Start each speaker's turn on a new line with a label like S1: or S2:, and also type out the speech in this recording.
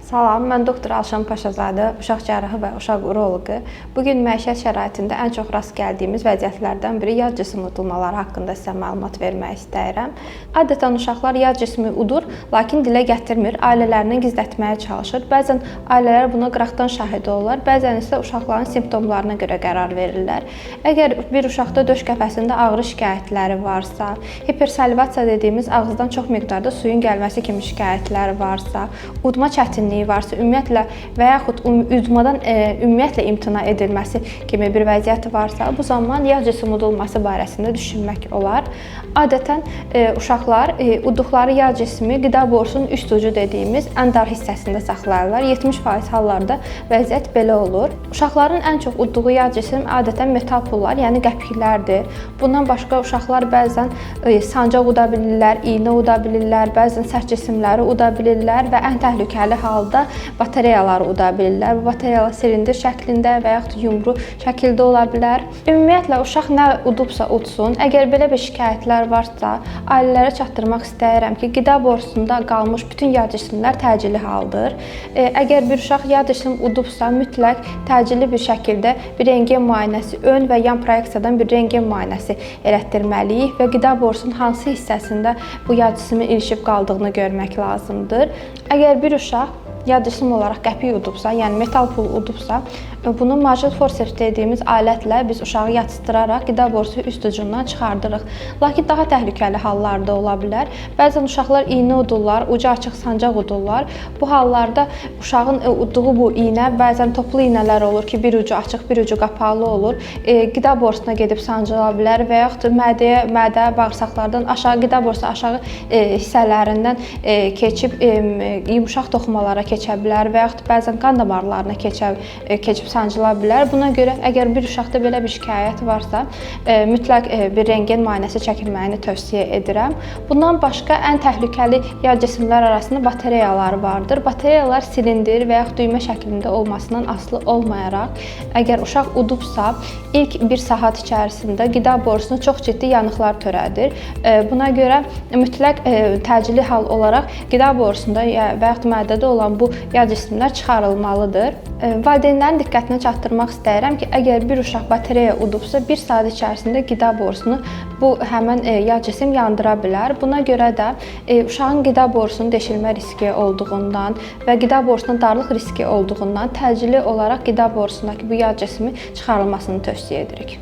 S1: Salam, mən doktor Alşan Paşazadə, uşaq cərrahı və uşaq uroloqu. Bugün məişət şəraitində ən çox rast gəldiyimiz vəziyyətlərdən biri yağ cismi udulmaları haqqında sizə məlumat vermək istəyirəm. Adətən uşaqlar yağ cismi udur, lakin dilə gətirmir, ailələrindən gizlətməyə çalışır. Bəzən ailələr buna qıraqdan şahid olurlar, bəzən isə uşaqların simptomlarına görə qərar verirlər. Əgər bir uşaqda döş qəfəsində ağrı şikayətləri varsa, hipersalivasiya dediyimiz ağızdan çox miqdarda suyun gəlməsi kimi şikayətləri varsa, udma çətinliyi varsa, ümumiyyətlə və yaxud udmadan ümumiyyətlə imtina edilməsi kimi bir vəziyyət varsa, bu zaman yağ cismi udulması barəsində düşünmək olar. Adətən uşaqlar udduqları yağ cismi qida borusunun üst ucu dediyimiz ən dar hissəsində saxlayırlar. 70% hallarda vəziyyət belə olur. Uşaqların ən çox udduğu yağ cismi adətən metal pullar, yəni qəpiklərdir. Bundan başqa uşaqlar bəzən sancaq uda bilirlər, iynə uda bilirlər, bəzən sərt cisimləri uda bilirlər və ən təhlükəli halda batareyaları uda bilirlər. Bu batareyalar silindir şəklində və yaxud yumru şəkildə ola bilər. Ümumiyyətlə uşaq nə udubsa udsun. Əgər belə bir şikayətlər varsa, ailələrə çatdırmaq istəyirəm ki, qida borusunda qalmış bütün yağ cismlər təcili haldır. Əgər bir uşaq yağ cismi udubsa, mütləq təcili bir şəkildə bir rentgen müayinəsi, ön və yan proyeksiyadan bir rentgen müayinəsi elətdirməliyik və qida borusunun hansı hissəsində bu yağ cismi ilişib qaldığını görmək lazımdır. Əgər bir uşaq yağ cismi olaraq qəpik udubsa, yəni metal pul udubsa, bunu major forceps dediyimiz alətlə biz uşağı yatıstıraraq qida borusu üst ucundan çıxardırıq. Lakin daha təhlükəli hallarda ola bilər. Bəzən uşaqlar iynə udurlar, ucu açıq sancaq udurlar. Bu hallarda uşağın udduğu bu iynə bəzən toplu iynələr olur ki, bir ucu açıq, bir ucu qapalı olur. Qida borusuna gedib sancıla bilər və yaxud mədəyə, mədə, bağırsaqlardan aşağı qida borusu aşağı hissələrindən keçib yumşaq toxumalara keçə bilər və yaxud bəzən qan damarlarına keçib sancıla bilər. Buna görə əgər bir uşaqda belə bir şikayət varsa, mütləq bir rentgen müayinəsi çəkilməyini tövsiyə edirəm. Bundan başqa ən təhlükəli yağ cisimlər arasında batareyalar vardır. Batareyalar silindir və yaxud düymə şəklində olmasından asılı olmayaraq, əgər uşaq udubsa, ilk bir saat içərisində qida borusuna çox ciddi yanıqlar törədir. Buna görə mütləq təcili hal olaraq qida borusunda və yaxud mədədə olan bu yağ cisimlər çıxarılmalıdır. Valideynlərin diqqətinə çatdırmaq istəyirəm ki, əgər bir uşaq batareya udubsa, bir saat içərisində qida borusunu bu həmən yağ cisim yandıra bilər. Buna görə də uşağın qida borusunun deşilmə riski olduğundan və qida borusunun darlıq riski olduğundan təcili olaraq qida borusundakı bu yağ cismi çıxarılmasını tövsiyə edirik.